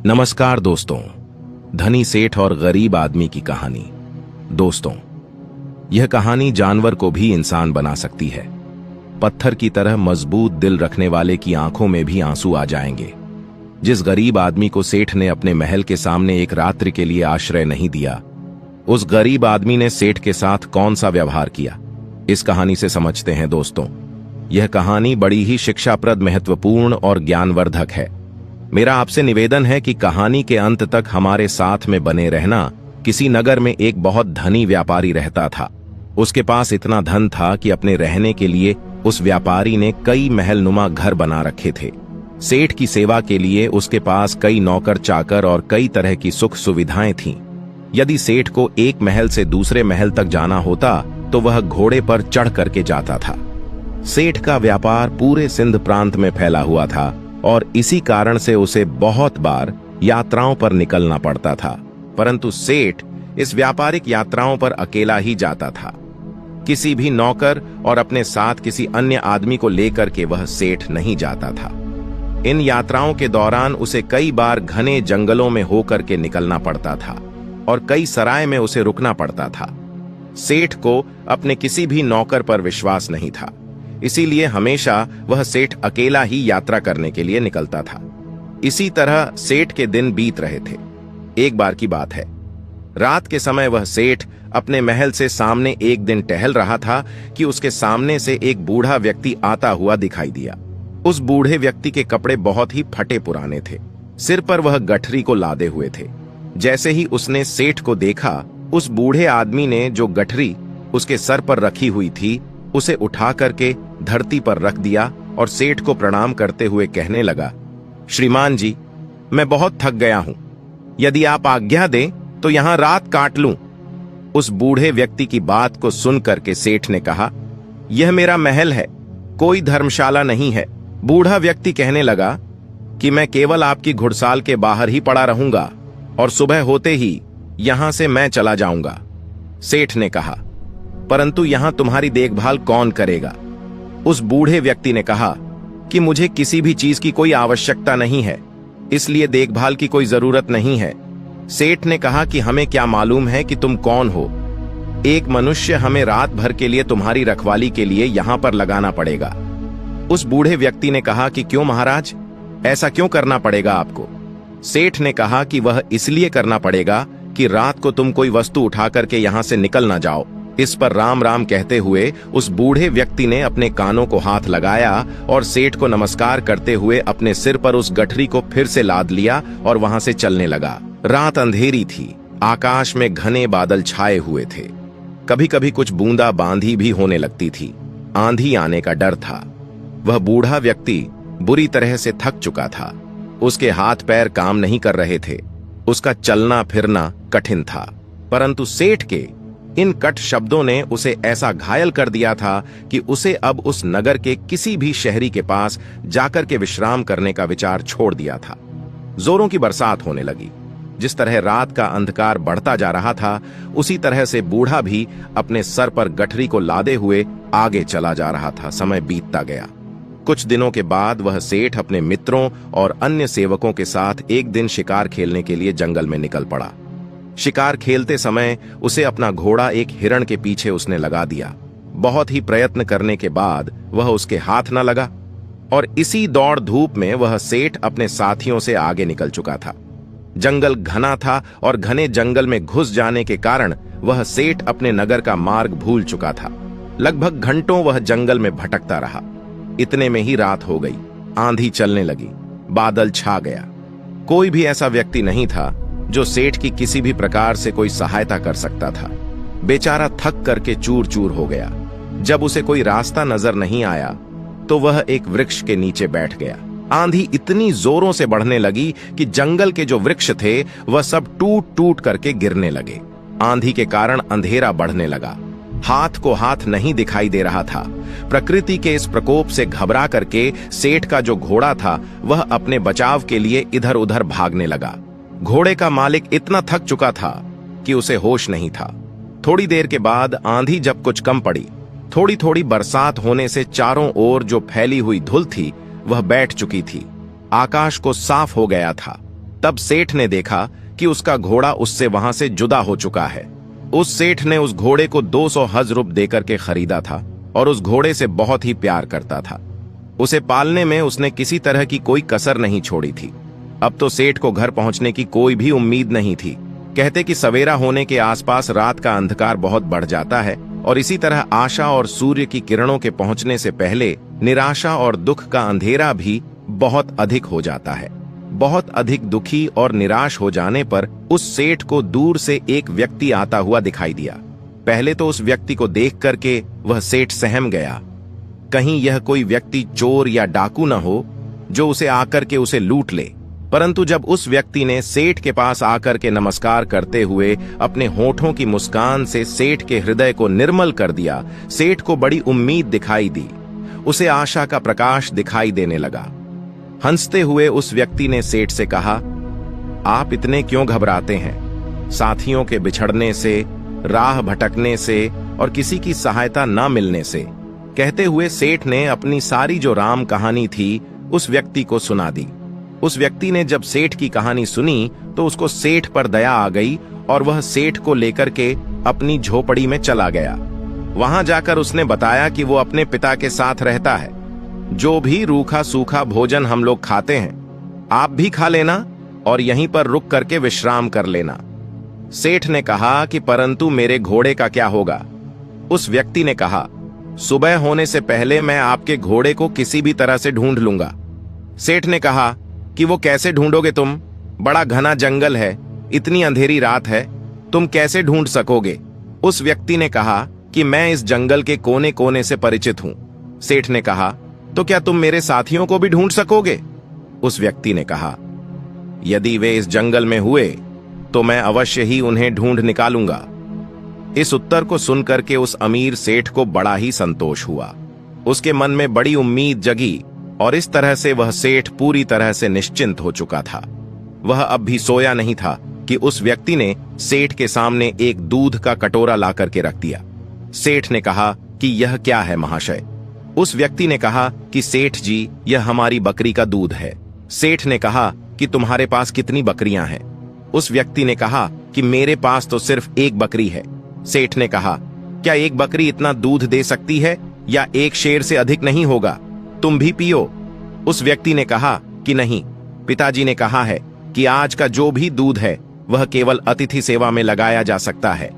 नमस्कार दोस्तों, धनी सेठ और गरीब आदमी की कहानी। दोस्तों, यह कहानी जानवर को भी इंसान बना सकती है। पत्थर की तरह मजबूत दिल रखने वाले की आंखों में भी आंसू आ जाएंगे। जिस गरीब आदमी को सेठ ने अपने महल के सामने एक रात्रि के लिए आश्रय नहीं दिया, उस गरीब आदमी ने सेठ के साथ कौन सा व्यवहार किया, इस कहानी से समझते हैं। दोस्तों, यह कहानी बड़ी ही शिक्षाप्रद, महत्वपूर्ण और ज्ञानवर्धक है। मेरा आपसे निवेदन है कि कहानी के अंत तक हमारे साथ में बने रहना। किसी नगर में एक बहुत धनी व्यापारी रहता था। उसके पास इतना धन था कि अपने रहने के लिए उस व्यापारी ने कई महलनुमा घर बना रखे थे। सेठ की सेवा के लिए उसके पास कई नौकर चाकर और कई तरह की सुख सुविधाएं थीं। यदि सेठ को एक महल से दूसरे महल तक जाना होता तो वह घोड़े पर चढ़ करके जाता था। सेठ का व्यापार पूरे सिंध प्रांत में फैला हुआ था और इसी कारण से उसे बहुत बार यात्राओं पर निकलना पड़ता था। परंतु सेठ इस व्यापारिक यात्राओं पर अकेला ही जाता था। किसी भी नौकर और अपने साथ किसी अन्य आदमी को लेकर के वह सेठ नहीं जाता था। इन यात्राओं के दौरान उसे कई बार घने जंगलों में होकर के निकलना पड़ता था और कई सराय में उसे रुकना पड़ता था। सेठ को अपने किसी भी नौकर पर विश्वास नहीं था, इसीलिए हमेशा वह सेठ अकेला ही यात्रा करने के लिए निकलता था। इसी तरह सेठ के दिन बीत रहे थे। एक बार की बात है, रात के समय वह सेठ अपने महल से सामने एक दिन टहल रहा था कि उसके सामने से एक बूढ़ा व्यक्ति आता हुआ दिखाई दिया। उस बूढ़े व्यक्ति के कपड़े बहुत ही फटे पुराने थे। सिर पर वह गठरी को लादे हुए थे। जैसे ही उसने सेठ को देखा, उस बूढ़े आदमी ने जो गठरी उसके सर पर रखी हुई थी उसे उठा करके धरती पर रख दिया और सेठ को प्रणाम करते हुए कहने लगा, श्रीमान जी, मैं बहुत थक गया हूं। यदि आप आज्ञा दें तो यहां रात काट लूं। उस बूढ़े व्यक्ति की बात को सुन करके सेठ ने कहा, यह मेरा महल है, कोई धर्मशाला नहीं है। बूढ़ा व्यक्ति कहने लगा कि मैं केवल आपकी घुड़साल के बाहर ही पड़ा रहूंगा और सुबह होते ही यहां से मैं चला जाऊंगा। सेठ ने कहा, परंतु यहां तुम्हारी देखभाल कौन करेगा? उस बूढ़े व्यक्ति ने कहा कि मुझे किसी भी चीज की कोई आवश्यकता नहीं है, इसलिए देखभाल की कोई जरूरत नहीं है। सेठ ने कहा कि हमें क्या मालूम है कि तुम कौन हो। एक मनुष्य हमें रात भर के लिए तुम्हारी रखवाली के लिए यहां पर लगाना पड़ेगा। उस बूढ़े व्यक्ति ने कहा कि क्यों महाराज, ऐसा क्यों करना पड़ेगा आपको? सेठ ने कहा कि वह इसलिए करना पड़ेगा कि रात को तुम कोई वस्तु उठा करके यहां से निकल ना जाओ। इस पर राम राम कहते हुए उस बूढ़े व्यक्ति ने अपने कानों को हाथ लगाया और सेठ को नमस्कार करते हुए अपने सिर पर उस गठरी को फिर से लाद लिया और वहां से चलने लगा। रात अंधेरी थी, आकाश में घने बादल छाए हुए थे। कभी कभी कुछ बूंदा बांदी भी होने लगती थी। आंधी आने का डर था। वह बूढ़ा व्यक्ति बुरी तरह से थक चुका था। उसके हाथ पैर काम नहीं कर रहे थे। उसका चलना फिरना कठिन था। परंतु सेठ के इन कट शब्दों ने उसे ऐसा घायल कर दिया था कि उसे अब उस नगर के किसी भी शहरी के पास जाकर के विश्राम करने का विचार छोड़ दिया था। जोरों की बरसात होने लगी। जिस तरह रात का अंधकार बढ़ता जा रहा था, उसी तरह से बूढ़ा भी अपने सर पर गठरी को लादे हुए आगे चला जा रहा था। समय बीतता गया। कुछ दिनों के बाद वह सेठ अपने मित्रों और अन्य सेवकों के साथ एक दिन शिकार खेलने के लिए जंगल में निकल पड़ा। शिकार खेलते समय उसे अपना घोड़ा एक हिरण के पीछे उसने लगा दिया। बहुत ही प्रयत्न करने के बाद वह उसके हाथ न लगा और इसी दौड़ धूप में वह सेठ अपने साथियों से आगे निकल चुका था। जंगल घना था और घने जंगल में घुस जाने के कारण वह सेठ अपने नगर का मार्ग भूल चुका था। लगभग घंटों वह जंगल में भटकता रहा। इतने में ही रात हो गई। आंधी चलने लगी, बादल छा गया। कोई भी ऐसा व्यक्ति नहीं था जो सेठ की किसी भी प्रकार से कोई सहायता कर सकता था। बेचारा थक करके चूर चूर हो गया। जब उसे कोई रास्ता नजर नहीं आया तो वह एक वृक्ष के नीचे बैठ गया। आंधी इतनी जोरों से बढ़ने लगी कि जंगल के जो वृक्ष थे वह सब टूट टूट करके गिरने लगे। आंधी के कारण अंधेरा बढ़ने लगा। हाथ को हाथ नहीं दिखाई दे रहा था। प्रकृति के इस प्रकोप से घबरा करके सेठ का जो घोड़ा था वह अपने बचाव के लिए इधर उधर भागने लगा। घोड़े का मालिक इतना थक चुका था कि उसे होश नहीं था। थोड़ी देर के बाद आंधी जब कुछ कम पड़ी, थोड़ी थोड़ी बरसात होने से चारों ओर जो फैली हुई धुल थी वह बैठ चुकी थी। आकाश को साफ हो गया था। तब सेठ ने देखा कि उसका घोड़ा उससे वहां से जुदा हो चुका है। उस सेठ ने उस घोड़े को 200 हज़ देकर के खरीदा था और उस घोड़े से बहुत ही प्यार करता था। उसे पालने में उसने किसी तरह की कोई कसर नहीं छोड़ी थी। अब तो सेठ को घर पहुंचने की कोई भी उम्मीद नहीं थी। कहते कि सवेरा होने के आसपास रात का अंधकार बहुत बढ़ जाता है और इसी तरह आशा और सूर्य की किरणों के पहुंचने से पहले निराशा और दुख का अंधेरा भी बहुत अधिक हो जाता है। बहुत अधिक दुखी और निराश हो जाने पर उस सेठ को दूर से एक व्यक्ति आता हुआ दिखाई दिया। पहले तो उस व्यक्ति को देख करके वह सेठ सहम गया, कहीं यह कोई व्यक्ति चोर या डाकू न हो जो उसे आकर के उसे लूट ले। परंतु जब उस व्यक्ति ने सेठ के पास आकर के नमस्कार करते हुए अपने होठों की मुस्कान से सेठ के हृदय को निर्मल कर दिया, सेठ को बड़ी उम्मीद दिखाई दी। उसे आशा का प्रकाश दिखाई देने लगा। हंसते हुए उस व्यक्ति ने सेठ से कहा, आप इतने क्यों घबराते हैं? साथियों के बिछड़ने से, राह भटकने से और किसी की सहायता न मिलने से। कहते हुए सेठ ने अपनी सारी जो राम कहानी थी उस व्यक्ति को सुना दी। उस व्यक्ति ने जब सेठ की कहानी सुनी तो उसको सेठ पर दया आ गई और वह सेठ को लेकर के अपनी झोपड़ी में चला गया। वहां जाकर उसने बताया कि वो अपने पिता के साथ रहता है। जो भी रूखा सूखा भोजन हम लोग खाते हैं आप भी खा लेना और यहीं पर रुक करके विश्राम कर लेना। सेठ ने कहा कि परंतु मेरे घोड़े का क्या होगा? उस व्यक्ति ने कहा, सुबह होने से पहले मैं आपके घोड़े को किसी भी तरह से ढूंढ लूंगा। सेठ ने कहा कि वो कैसे ढूंढोगे तुम? बड़ा घना जंगल है, इतनी अंधेरी रात है, तुम कैसे ढूंढ सकोगे? उस व्यक्ति ने कहा कि मैं इस जंगल के कोने कोने से परिचित हूं। सेठ ने कहा, तो क्या तुम मेरे साथियों को भी ढूंढ सकोगे? उस व्यक्ति ने कहा, यदि वे इस जंगल में हुए तो मैं अवश्य ही उन्हें ढूंढ निकालूंगा। इस उत्तर को सुनकर के उस अमीर सेठ को बड़ा ही संतोष हुआ। उसके मन में बड़ी उम्मीद जगी और इस तरह से वह सेठ पूरी तरह से निश्चिंत हो चुका था। वह अब भी सोया नहीं था कि उस व्यक्ति ने सेठ के सामने एक दूध का कटोरा ला करके रख दिया। सेठ ने कहा कि यह क्या है महाशय? उस व्यक्ति ने कहा कि सेठ जी, यह हमारी बकरी का दूध है। सेठ ने कहा कि तुम्हारे पास कितनी बकरियां हैं? उस व्यक्ति ने कहा कि मेरे पास तो सिर्फ एक बकरी है। सेठ ने कहा, क्या एक बकरी इतना दूध दे सकती है या एक शेर से अधिक नहीं होगा? तुम भी पियो। उस व्यक्ति ने कहा कि नहीं, पिताजी ने कहा है कि आज का जो भी दूध है वह केवल अतिथि सेवा में लगाया जा सकता है।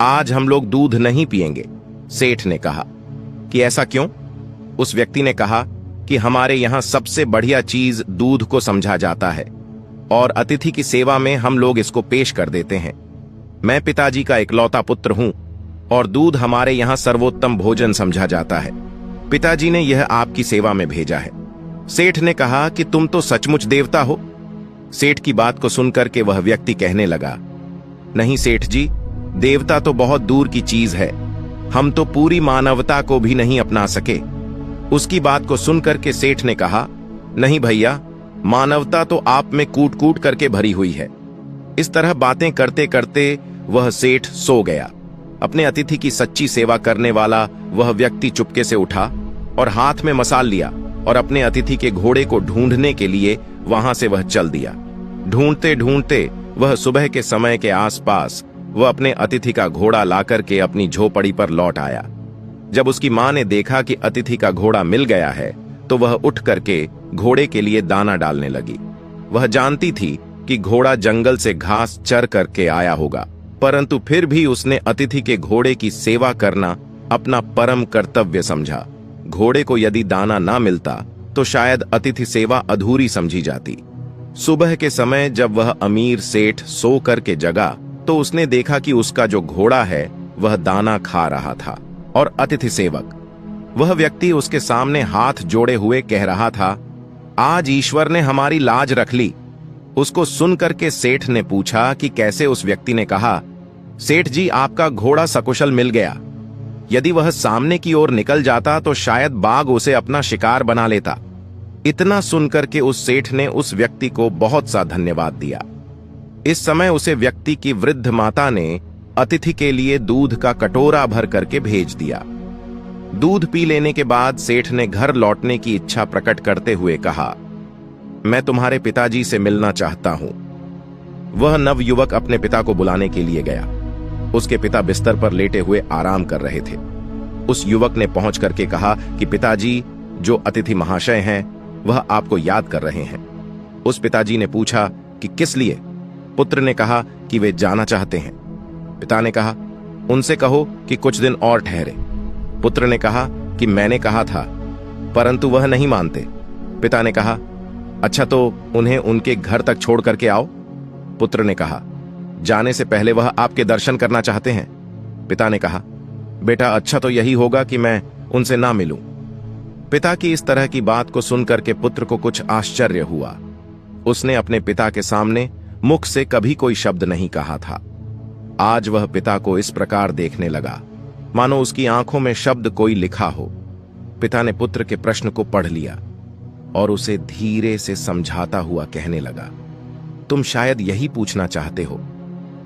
आज हम लोग दूध नहीं पिएंगे। सेठ ने कहा कि ऐसा क्यों? उस व्यक्ति ने कहा कि हमारे यहां सबसे बढ़िया चीज दूध को समझा जाता है और अतिथि की सेवा में हम लोग इसको पेश कर देते हैं। मैं पिताजी का इकलौता पुत्र हूं और दूध हमारे यहां सर्वोत्तम भोजन समझा जाता है। पिताजी ने यह आपकी सेवा में भेजा है। सेठ ने कहा कि तुम तो सचमुच देवता हो। सेठ की बात को सुनकर के वह व्यक्ति कहने लगा, नहीं सेठ जी, देवता तो बहुत दूर की चीज है, हम तो पूरी मानवता को भी नहीं अपना सके। उसकी बात को सुनकर के सेठ ने कहा, नहीं भैया, मानवता तो आप में कूट कूट करके भरी हुई है। इस तरह बातें करते करते वह सेठ सो गया। अपने अतिथि की सच्ची सेवा करने वाला वह व्यक्ति चुपके से उठा और हाथ में मसाल लिया और अपने अतिथि के घोड़े को ढूंढने के लिए वहां से वह चल दिया। ढूंढते ढूंढते वह सुबह के समय के आसपास वह अपने अतिथि का घोड़ा लाकर के अपनी झोपड़ी पर लौट आया। जब उसकी मां ने देखा कि अतिथि का घोड़ा मिल गया है तो वह उठ करके घोड़े के लिए दाना डालने लगी। वह जानती थी कि घोड़ा जंगल से घास चर करके आया होगा, परंतु फिर भी उसने अतिथि के घोड़े की सेवा करना अपना परम कर्तव्य समझा। घोड़े को यदि दाना ना मिलता तो शायद अतिथि सेवा अधूरी समझी जाती। सुबह के समय जब वह अमीर सेठ सो करके जगा तो उसने देखा कि उसका जो घोड़ा है वह दाना खा रहा था और अतिथि सेवक, वह व्यक्ति उसके सामने हाथ जोड़े हुए कह रहा था, आज ईश्वर ने हमारी लाज रख ली। उसको सुनकर के सेठ ने पूछा कि कैसे? उस व्यक्ति ने कहा, सेठ जी, आपका घोड़ा सकुशल मिल गया। यदि वह सामने की ओर निकल जाता तो शायद बाघ उसे अपना शिकार बना लेता। इतना सुनकर के उस सेठ ने उस व्यक्ति को बहुत सा धन्यवाद दिया। इस समय उसे व्यक्ति की वृद्ध माता ने अतिथि के लिए दूध का कटोरा भर करके भेज दिया। दूध पी लेने के बाद सेठ ने घर लौटने की इच्छा प्रकट करते हुए कहा, मैं तुम्हारे पिताजी से मिलना चाहता हूं। वह नवयुवक अपने पिता को बुलाने के लिए गया। उसके पिता बिस्तर पर लेटे हुए आराम कर रहे थे। उस युवक ने पहुंच करके कहा कि पिताजी, जो अतिथि महाशय हैं वह आपको याद कर रहे हैं। उस पिताजी ने पूछा कि किस लिए? पुत्र ने कहा कि वे जाना चाहते हैं। पिता ने कहा, उनसे कहो कि कुछ दिन और ठहरे। पुत्र ने कहा कि मैंने कहा था, परंतु वह नहीं मानते। पिता ने कहा, अच्छा तो उन्हें उनके घर तक छोड़ करके आओ। पुत्र ने कहा, जाने से पहले वह आपके दर्शन करना चाहते हैं। पिता ने कहा, बेटा अच्छा तो यही होगा कि मैं उनसे ना मिलूं। पिता की इस तरह की बात को सुनकर के पुत्र को कुछ आश्चर्य हुआ। उसने अपने पिता के सामने मुख से कभी कोई शब्द नहीं कहा था। आज वह पिता को इस प्रकार देखने लगा मानो उसकी आंखों में शब्द कोई लिखा हो। पिता ने पुत्र के प्रश्न को पढ़ लिया और उसे धीरे से समझाता हुआ कहने लगा, तुम शायद यही पूछना चाहते हो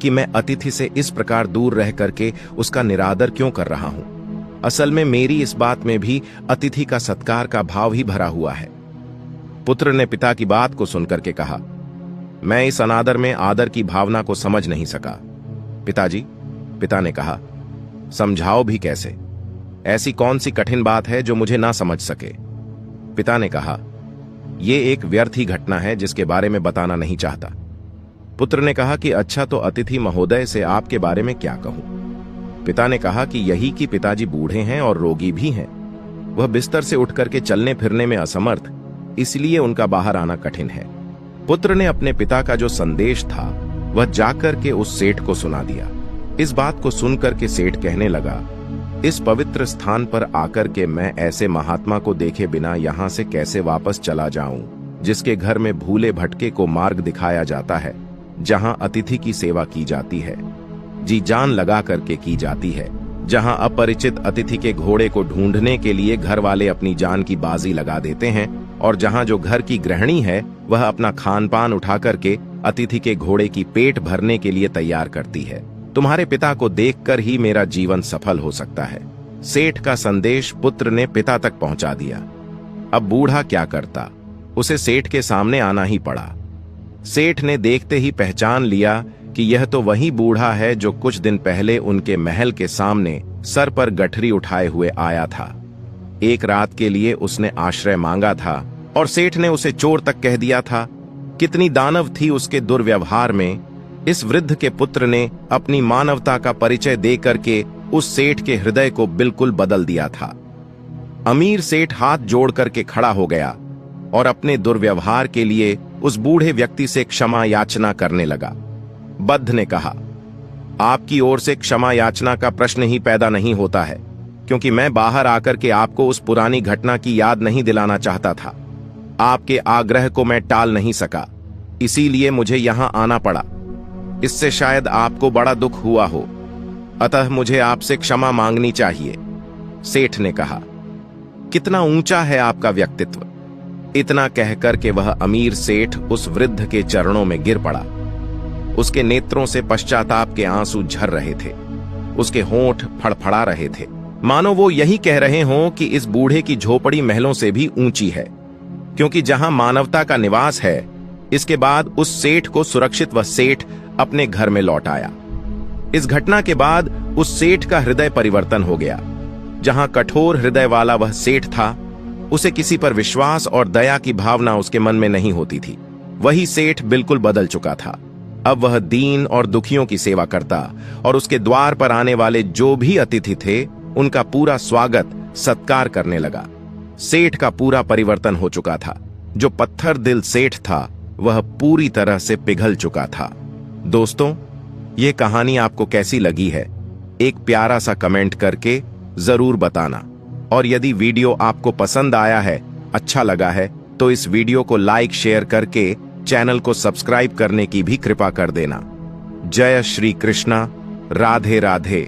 कि मैं अतिथि से इस प्रकार दूर रह करके उसका निरादर क्यों कर रहा हूं। असल में मेरी इस बात में भी अतिथि का सत्कार का भाव ही भरा हुआ है। पुत्र ने पिता की बात को सुनकर के कहा, मैं इस अनादर में आदर की भावना को समझ नहीं सका। पिताजी, पिता ने कहा, समझाओ भी कैसे? ऐसी कौन सी कठिन बात है जो मुझे ना समझ सके? पिता ने कहा, यह एक व्यर्थ ही घटना है जिसके बारे में बताना नहीं चाहता। पुत्र ने कहा कि अच्छा तो अतिथि महोदय से आपके बारे में क्या कहूं? पिता ने कहा कि यही कि पिताजी बूढ़े हैं और रोगी भी हैं। वह बिस्तर से उठ करके चलने फिरने में असमर्थ, इसलिए उनका बाहर आना कठिन है। पुत्र ने अपने पिता का जो संदेश था वह जाकर के उस सेठ को सुना दिया। इस बात को सुनकर के सेठ कहने लगा, इस पवित्र स्थान पर आकर के मैं ऐसे महात्मा को देखे बिना यहां से कैसे वापस चला जाऊं, जिसके घर में भूले भटके को मार्ग दिखाया जाता है, जहां अतिथि की सेवा की जाती है, जी जान लगा करके की जाती है, जहां अपरिचित अतिथि के घोड़े को ढूंढने के लिए घर वाले अपनी जान की बाजी लगा देते हैं, और जहां जो घर की गृहिणी है वह अपना खान पान उठा करके अतिथि के घोड़े की पेट भरने के लिए तैयार करती है। तुम्हारे पिता को देखकर ही मेरा जीवन सफल हो सकता है। सेठ का संदेश पुत्र ने पिता तक पहुंचा दिया। अब बूढ़ा क्या करता, उसे सेठ के सामने आना ही पड़ा। सेठ ने देखते ही पहचान लिया कि यह तो वही बूढ़ा है जो कुछ दिन पहले उनके महल के सामने सर पर गठरी उठाए हुए आया था। एक रात के लिए उसने आश्रय मांगा था और सेठ ने उसे चोर तक कह दिया था। कितनी दानव थी उसके दुर्व्यवहार में। इस वृद्ध के पुत्र ने अपनी मानवता का परिचय देकर के उस सेठ के हृदय को बिल्कुल बदल दिया था। अमीर सेठ हाथ जोड़ करके खड़ा हो गया और अपने दुर्व्यवहार के लिए उस बूढ़े व्यक्ति से क्षमा याचना करने लगा। बद्ध ने कहा, आपकी ओर से क्षमा याचना का प्रश्न ही पैदा नहीं होता है, क्योंकि मैं बाहर आकर के आपको उस पुरानी घटना की याद नहीं दिलाना चाहता था। आपके आग्रह को मैं टाल नहीं सका, इसीलिए मुझे यहां आना पड़ा। इससे शायद आपको बड़ा दुख हुआ हो, अतः मुझे आपसे क्षमा मांगनी चाहिए। सेठ ने कहा, कितना ऊंचा है आपका व्यक्तित्व। इतना कहकर के वह अमीर सेठ उस वृद्ध के चरणों में गिर पड़ा। उसके नेत्रों से पश्चाताप के आंसू झर रहे थे। उसके होंठ फड़फड़ा रहे थे, मानो वो यही कह रहे हों कि इस बूढ़े की झोपड़ी महलों से भी ऊंची है, क्योंकि जहां मानवता का निवास है। इसके बाद उस सेठ को सुरक्षित वह सेठ अपने घर में लौट आया। इस घटना के बाद उस सेठ का हृदय परिवर्तन हो गया। जहां कठोर हृदय वाला वह सेठ था, उसे किसी पर विश्वास और दया की भावना उसके मन में नहीं होती थी। वही सेठ बिल्कुल बदल चुका था। अब वह दीन और दुखियों की सेवा करता और उसके द्वार पर आने वाले जो भी अतिथि थे उनका पूरा स्वागत सत्कार करने लगा। सेठ का पूरा परिवर्तन हो चुका था। जो पत्थर दिल सेठ था वह पूरी तरह से पिघल चुका था। दोस्तों, यह कहानी आपको कैसी लगी है, एक प्यारा सा कमेंट करके जरूर बताना। और यदि वीडियो आपको पसंद आया है, अच्छा लगा है, तो इस वीडियो को लाइक शेयर करके चैनल को सब्सक्राइब करने की भी कृपा कर देना। जय श्री कृष्णा, राधे राधे।